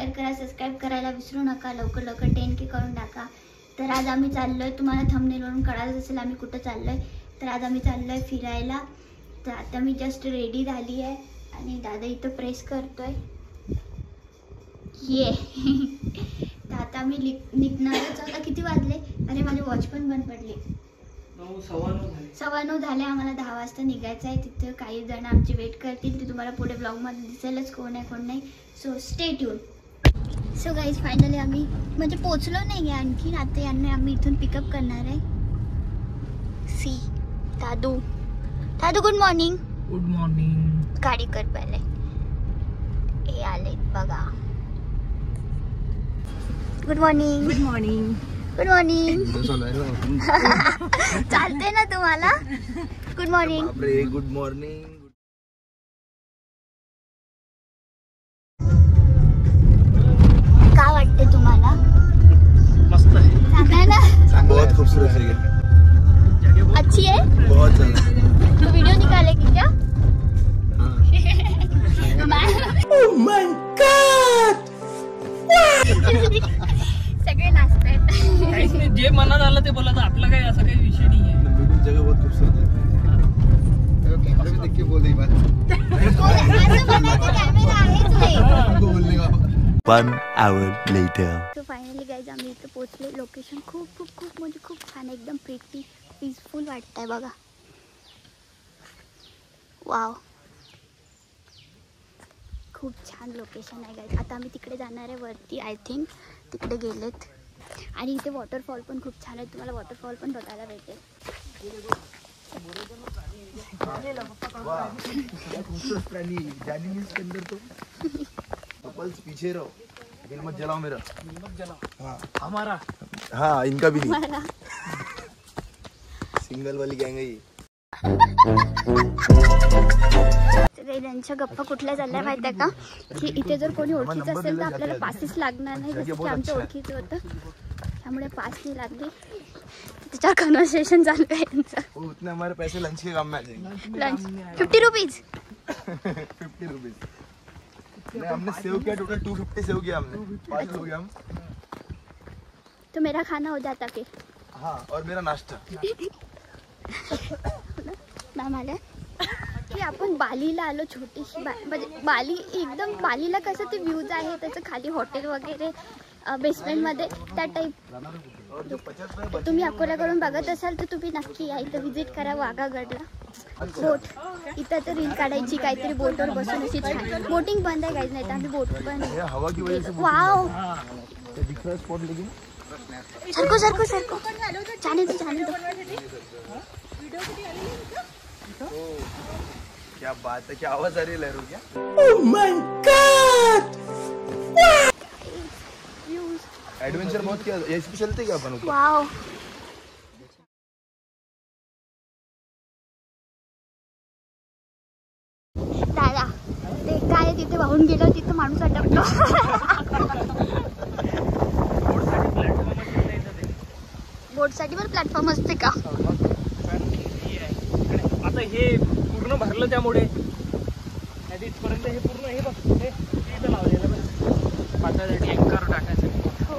Share करा, subscribe करायला विसरू नका. लवकर लवकर 10K करून टाका. तर आज आम्ही चाललोय, तुम्हाला थंबनेलवरून कळालंच असेल आम्ही कुठं चाललोय. तर आज आम्ही चाललोय फिरायला. तर आता मी जस्ट रेडी झाली आहे आणि दादा इथं प्रेस करतोय. ये तर आता मी निघणारच. आता किती वाजले? अरे माझी वॉच पण बंद पडली. 9:15 झाले. आम्हाला 10 वाजता निघायचं आहे. तिथं काही जण आमची वेट करतील. ते तुम्हाला पुढे ब्लॉगमध्ये दिसेलच कोण आहे कोण नाही. So stay tune. So guys finally आम्ही म्हणजे पोचलो नाही आहे आणखी. आता यांना आम्ही इथून पिकअप करणार आहे. सी दादू गुड मॉर्निंग. Good morning. गाडी कर पहिले. हे आले बघा. Good morning. Good morning. Good morning. चालते ना तुम्हाला? Good morning. Good morning. काय वाटते तुम्हाला? मस्त आहे. सांगा ना. बहुत खूबसूरत जगह. अच्छी है. बहुत ज्यादा. तो वीडियो निकाले की क्या? Oh my God! सगळे नाचतात. काहीच नाही, जे मनात आलं ते बोलायचं. आपला काही असा काही विषय नाही आहे. बिल्कुल जगह बहुत खूबसूरत है. कैमरे में देख के बोल रही बात. असं म्हणायचं कॅमेरा आहेच नाही. बोलने का. 1 hour later. तो फायनली गाईज आम्ही इथं पोहोचले. लोकेशन खूप खूप खूप म्हणजे खूप छान, एकदम प्रिटी पीसफुल वाटतंय बघा. वाव, खूप छान लोकेशन आहे गाईज. आता आम्ही तिकडे जाणार आहे वरती. आय थिंक तिकडे गेलेत. आणि इथे वॉटरफॉल पण खूप छान आहे. तुम्हाला वॉटरफॉल पण बघायला भेटेल. खूबसूरत प्राणी. जानी मीन्स के अंदर तो कपल्स पीछे रहो, लेकिन मत जलाओ मेरा. मत जलाओ. हाँ हमारा. हाँ, इनका भी नहीं. सिंगल वाली गँग आहे. त्यांच्या गप्पा कुठल्या चालल्या माहिती आहे का? की इथे जर कोणी ओळखीचं असेल तर आपल्याला पासेस लागणार नाही. जसं की आमच्या ओळखीचं होतं, त्यामुळे पास नाही लागली. त्याच्यावर कन्व्हर्सेशन चालू आहे त्यांचं. उतने हमारे पैसे लंच के काम में आ जाएंगे. Lunch 50 rupees. 50 रुपीज. नहीं, हमने सेव किया टोटल 250 सेव किया हमने. 5 लोग हैं हम. तो मेरा खाना हो जाता फिर. हाँ, और मेरा नाश्ता. मॅम आल्या की आपण बालीला आलो. छोटीशी म्हणजे बाली एकदम. बालीला कसं ते व्ह्यूज आहे, त्याचं खाली हॉटेल वगैरे बेसमेंटमध्ये त्या टाईप. तुम्ही अकोल्याकडून बघत असाल तर तुम्ही नक्की या इथं व्हिजिट करा वाघागडला. बोट इथं तर रील काढायची काहीतरी बोटवर बसून अशी छान. बोटिंग बंद आहे काहीच नाही तर आम्ही बोट पण. हवा की वजह से वाव, दिख रहा है स्पॉट. लेकिन सरको सरको सरको. जाने दो जाने दो. क्या बात है. क्या आवाज आ रही है लहरों क्या? एडवेंचर बहुत किया. इस पे चलते क्या अपन? वाव. दादा ते काय तिथे वाहून गेलो, तिथं माणूस अटकलो. बोटसाठी पण प्लॅटफॉर्म असते का? आता हे पूर्ण भरलं त्यामुळे इथपर्यंत हे पूर्ण हे बघ हे इथं लावलेलं बघ. पाण्याचा टँकर टाकायचं. हो.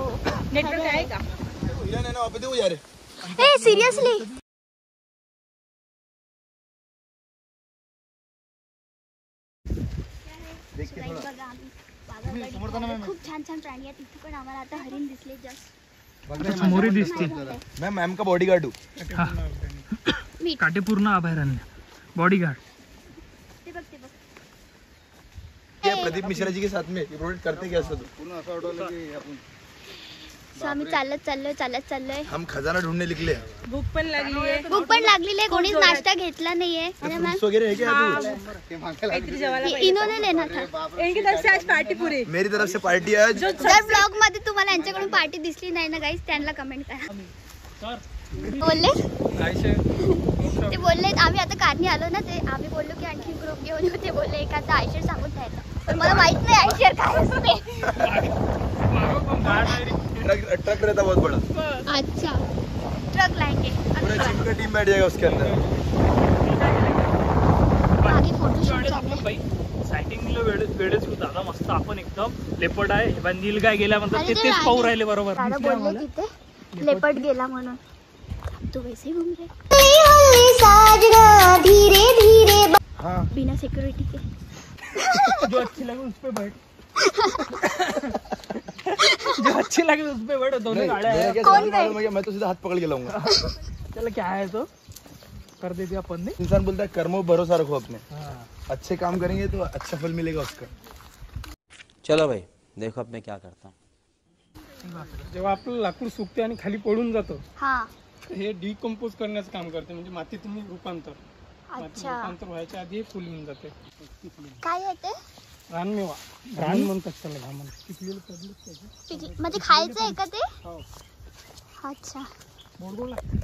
नेटवर्क आहे का? हिरन है ना वहाँ पे. देखो यार. ए सिरियसली. खूप छान छान प्राणी आहेत तिथे पण. आम्हाला आता हरिण दिसले जस्ट. मोरी दिसते. मैं मैम का बॉडीगार्ड हूँ. काटेपूर्ण अभयारण्य बॉडीगार्ड. ते बघ ते बघ. क्या प्रदीप मिश्रा जी के साथ में ये प्रोजेक्ट करते क्या सब? सो आम्ही चाललोय. हम खजाना ढूंढने निकले. भूक पण लागली आहे. भूक पण लागलेली आहे. कोणीच नाश्ता घेतला नाहीये. अरे मॅम फ्रूट्स वगैरह है क्या? काहीतरी जेवायला इन्होंने लेना था. इनकी तरफ से आज पार्टी पूरी. मेरी तरफ से पार्टी आज. जर ब्लॉग मध्ये तुम्हाला यांच्याकडून पार्टी दिसली नाही ना गाईज, त्यांना कमेंट करा. बोलले ते बोलले आम्ही आता कारनी आलो ना. ते आम्ही बोललो की आणखी ग्रुप घेऊन येऊ. ते बोलले एखादा आयशर सांगून द्यायला. पण मला माहित नाही आयशर काय असते. ट्रक रहता बहुत बड़ा. अच्छा, ट्रक लाएंगे. पूरा जिम का टीम बैठ जाएगा उसके अंदर. आगे फोटोशूट चालू आहे. सायटिंगला वेळेच होता. आता मस्त आपण एकदम लेपर्ड आहे बा, नीलगाय गेल्या म्हणतात आणि ते तेच पाहू राहिले बरोबर. दादा बोलले तिथे लेपर्ड गेला म्हणून. तू वैसे घूम रहे हाँ बिना सिक्योरिटी के. जो अच्छी लगे उस पे बैठ. जो अच्छी लगे उस पे बैठ. दोनों गाड्या मेरा हैं. क्या कौन समझ में आया, मैं तो सीधा हाथ पकड़ के लाऊंगा. चलो क्या है तो कर देते अपन ने. इंसान बोलता है कर्मों पर भरोसा रखो अपने, हाँ. अच्छे काम करेंगे तो अच्छा फल मिलेगा उसका. चलो भाई देखो अब मैं क्या करता हूँ. जेव्हा आपलं लाकूड सुकते आणि खाली पडून जातं हा. हे डिकम्पोज करण्याचं काम करते, म्हणजे मातीतून रूपांतर. मातीत अच्छा रूपांतर व्हायच्या आधी हे फुल येऊन जाते. काय आहे ते? रानमेवा, रान म्हणतात त्याला, घामण पिकलेलं पडलं त्याचं. म्हणजे खायचं आहे का ते? हो. अच्छा गोड लागतं.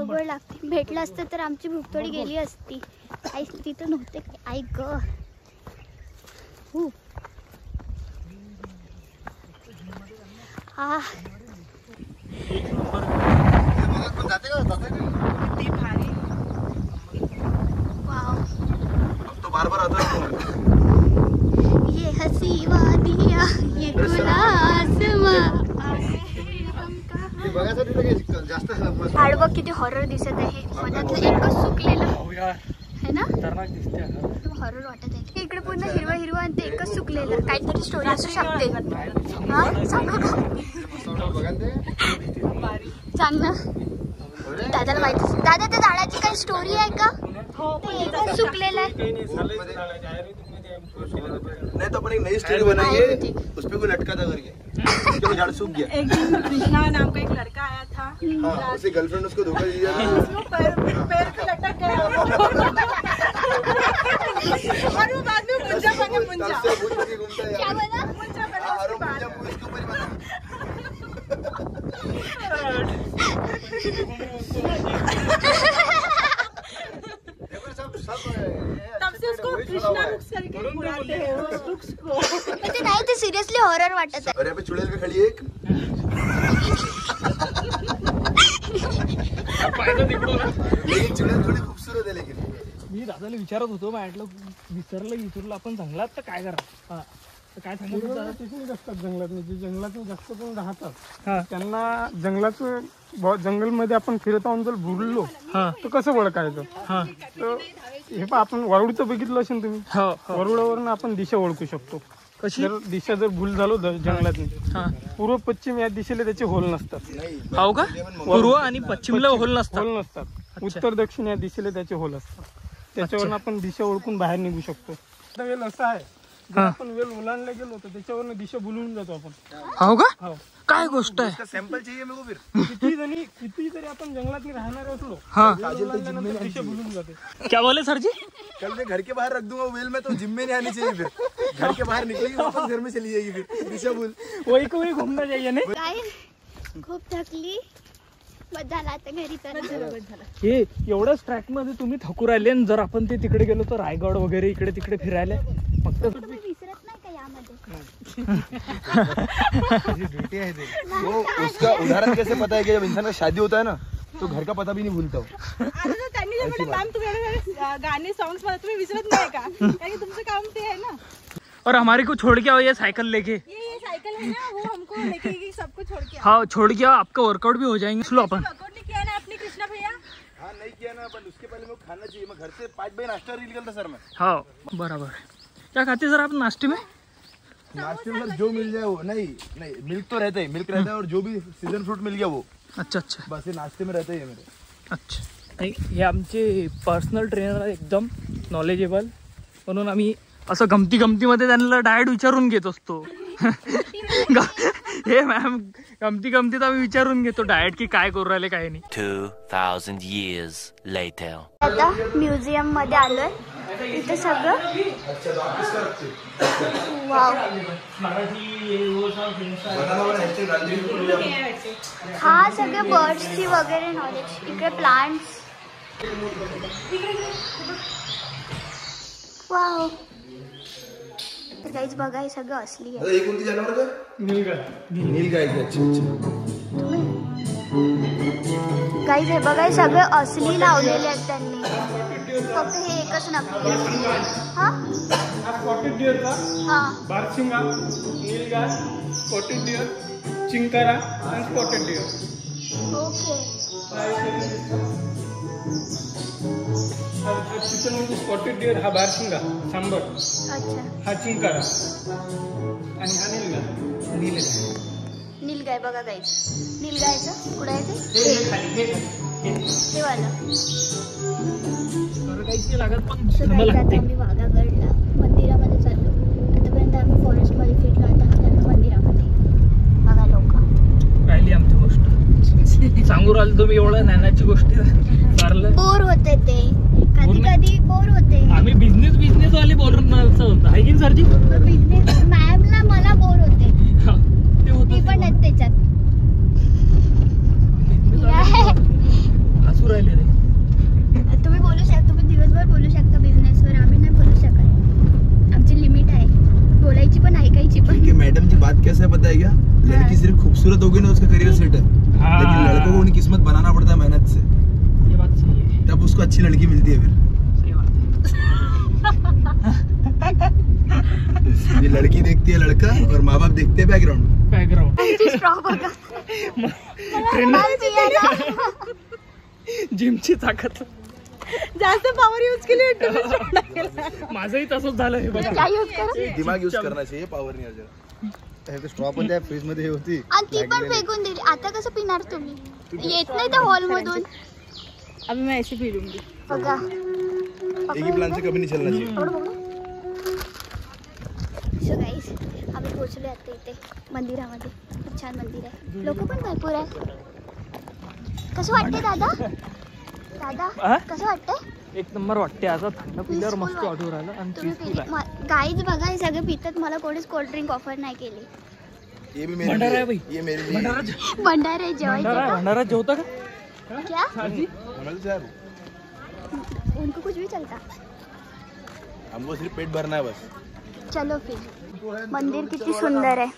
गोड लागते. भेटलं असतं तर आमची भूक थोडी गेली असती. आई तिथं नव्हते काय. आई ग हा. वाव. तो बार बार आता है. ये हसी वादियाँ ये खुला आसमां. झाड बघ किती हॉरर दिसत आहे. मनातलं एकच सुकलेलं है ना. खतरनाक दिसते. हॉरर वाटत आहे. इकडे पूर्ण हिरवं हिरवं आणि ते एकच सुकलेलं. काहीतरी स्टोरी असू शकते. हा सांगा का. सांग ना. दादाला माहिती. दादा त्या झाडाची काही स्टोरी आहे का? ते एकच सुकलेलं आहे. नहीं तो अपन एक नई स्टोरी बनाएंगे, उस पे कोई लटका था करके, उसके झाड़ सूख गया. एक दिन कृष्णा नाम का एक लड़का आया था, हाँ, उसकी गर्लफ्रेंड उसको धोखा दिया था. उसको पैर पे लटक गया और वो बाद में मुंजा बने. मुंजा तब से भूत बन के घूमता है क्या यार. बना? मुंजा बने हाँ, और उसके वो बाद. मुझे इसके ऊपर ही बना. तब से उसको कृष्णा रुक्स करके बुलाते हैं उस रुक्स को. ते नाही ते सिरियसली हॉरर वाटत आहे. और यहाँ पे चुड़ैल का खड़ी है एक. लेकिन चुड़ैल थोड़ी खूबसूरत है लेकिन. मी दादाला विचारत होतो. म्हटलं विसरलं आपण जंगलात तर काय करा. हा तर काय सांगितलं दादा. तिथूनच असतात जंगलात, म्हणजे जंगलातून जास्त करून राहतात. हा त्यांना जंगलाचं जंगलमध्ये आपण फिरत आहोत जर भुरलो हा तर कसं ओळखायचं. हा तर हे पहा, आपण वरुडचं बघितलं असेल तुम्ही. हो हो. वरुडावरून आपण दिशा ओळखू शकतो. कशी. जर दिशा जर भूल झालो जंगलातून, हा पूर्व पश्चिम या दिशेला त्याचे होल नसतात. हो का. पूर्व आणि पश्चिमला होल नसतात. होल नसतात. उत्तर दक्षिण या दिशेला त्याचे होल असतात. त्याच्यावरून आपण दिशा ओळखून बाहेर निघू शकतो. आता वेल असं आहे, जर आपण वेल ओलांडला गेलो तर त्याच्यावरून दिशा भुलून जातो आपण. हो का. हो. काय गोष्ट आहे. इसका सैंपल चाहिए मेरे को फिर. किती जरी आपण जंगलात राहणार असलो, हा वेल ओलांडल्यानंतर दिशा भुलून जाते. क्या बोले सर जी. कल मैं घर के बाहर रख दूंगा वेल में, तो जिम में नहीं आनी चाहिए फिर. घर के बाहर निकलेगी वापस घर में चली जाएगी फिर. दिशा भूल. वही को वही घूमना चाहिए नहीं. काय खूप थकली. बस झालं आता घरी चला. हे एवढ्याच ट्रॅक मध्ये तुम्ही थकू राहिले. आणि जर आपण ते तिकडे गेलो तर रायगड वगैरे इकडे तिकडे फिरायला फक्त. तुम्ही विसरत नाही का यामध्ये. वो उसका उदाहरण कैसे पता है कि जब इंसान का शादी होता है ना, तो घर का पता भी नहीं भूलता. आता जर त्यांनी जर म्हटलं मॅम तुम्ही गाणे सॉंग्स मध्ये तुम्ही विसरत नाही का, कारण तुमचं काम ते आहे ना. और हमारे को छोड़ के आओ ये साइकिल लेके. ये साइकिल है ना, वो हमको लेके गई, सबको छोड़ के. हाँ छोड़ के आओ. आपका वर्कआउट भी हो जाएंगे. चलो अपन. वर्कआउट नहीं किया ना आपने कृष्णा भैया. हाँ नहीं किया ना, पर उसके पहले मेरे को खाना चाहिए. मैं घर से 5 बजे नाश्ता निकलता सर. मैं हाँ बराबर. क्या खाते सर आप नाश्ते में. नाश्ते में जो मिल जाए वो. नहीं नहीं, मिल्क तो रहता है, मिल्क रहता है, और जो भी सीजन फ्रूट मिल गया वो. अच्छा अच्छा बस ये नाश्ते में रहता ही है मेरे. अच्छा. नाही हे आमचे पर्सनल ट्रेनर एकदम नॉलेजेबल. म्हणून आम्ही असं गमतीमध्ये त्यांना डायट विचारून घेत असतो. हे मॅम गमतीत आम्ही विचारून घेतो डायट की काय करू राहिले काय नाही. 2000 years later. आता म्युझियम मध्ये आलोय. इथे सगळं वाव. हा सगळं बर्ड्सची वगैरे नॉलेज. इकडे प्लांट्स. वाव. तर काहीच बघा हे सगळं असली आहे. ये कोणती जनावर का. नीलगाय. अच्छा अच्छा. काहीच हे बघा हे सगळं असली लावलेले आहेत त्यांनी. फक्त हे एकच नकली हा स्पॉटेड डिअरचा हा बारशिंगा, नीलगाय, स्पॉटेड डिअर, चिंकारा आणि स्पॉटेड डिअर. ओके चिकन म्हणजे स्पॉटेड डिअर, हा बारशिंगा सांबर, अच्छा हा चिंकारा आणि हा नीलगाय. नीलगाय बघा गाईस. नीलगायचं कुठं आहे ते? ते वाला. काहीच नाही लागत पण So धर्म guys, आता लागते. आम्ही वाघागडला मंदिरामध्ये चाललो. आतापर्यंत आम्ही फॉरेस्टमध्ये फिरलो, आता आपल्याला मंदिरामध्ये बघा लोक. राहिली आमची गोष्ट सांगू राहिलो तुम्ही एवढं ज्ञानाची गोष्टी चाललं. बोर होते ते कधी कधी बोर होते. आम्ही बिझनेस वाले बोलून होतं आहे की सरजी. बिझनेस मॅमला मला बोर होते. ते होतं ती पण आहेत त्याच्यात. हसू राहिले रे. तुम्ही बोलू शकता, तुम्ही दिवसभर बोलू शकता बिझनेसवर, आम्ही नाही बोलू शकत. आमची लिमिट आहे बोलायची पण ऐकायची पण. क्योंकि मैडम की बात कैसे है पता है क्या? लड़की सिर्फ खूबसूरत होगी ना उसका करियर सेट है, लेकिन लड़कों को उनकी किस्मत बनाना पड़ता है मेहनत से, ये बात सही है. तब उसको अच्छी लड़की मिलती है. सही बात फिर ये लड़की देखती है लड़का और माँ बाप देखते हैं बैकग्राउंड. बॅकग्राऊंड आमची स्ट्रॉ बघा. मला पियाला. जिमची ताकद. जास्त पॉवर यूज केली. माझंही तसंच झालं हे बघा. काय यूज करा दिमाग यूज करना चाहिए, पावर नहीं अर्जन. स्ट्रॉ पण त्या फ्रीज मध्ये होती आणि ती पण फेकून दिली. आता कसं पिणार तुम्ही? येत नाही त्या हॉल मधून. अभी मैं ऐसे पी लूंगी. बघा एक ही प्लान से कभी नहीं चलना चाहिए. सो गाईस आम्ही पोहोचलो आता इथे मंदिरामध्ये. खूप छान मंदिर आहे, लोक पण भरपूर आहे. कसं वाटते दादा? दादा कसं वाटतंय? एक नंबर वाटते. आता थंड पिल्यावर मस्त वाटू राहिलं आणि तुम्ही पीसफुल आहे. गाईज बघा हे सगळे पितात, मला कोणीच कोल्ड्रिंक ऑफर नाही केली. ये भी मेरे भंडारा है लिए, भाई. ये मेरे लिए. भंडारे जेवायचे भंडारा जेवता का का? क्या? हमें तो यार, उनको कुछ भी चलता. हमको सिर्फ पेट भरना है बस. चलो फिर. मंदिर किती सुंदर आहे.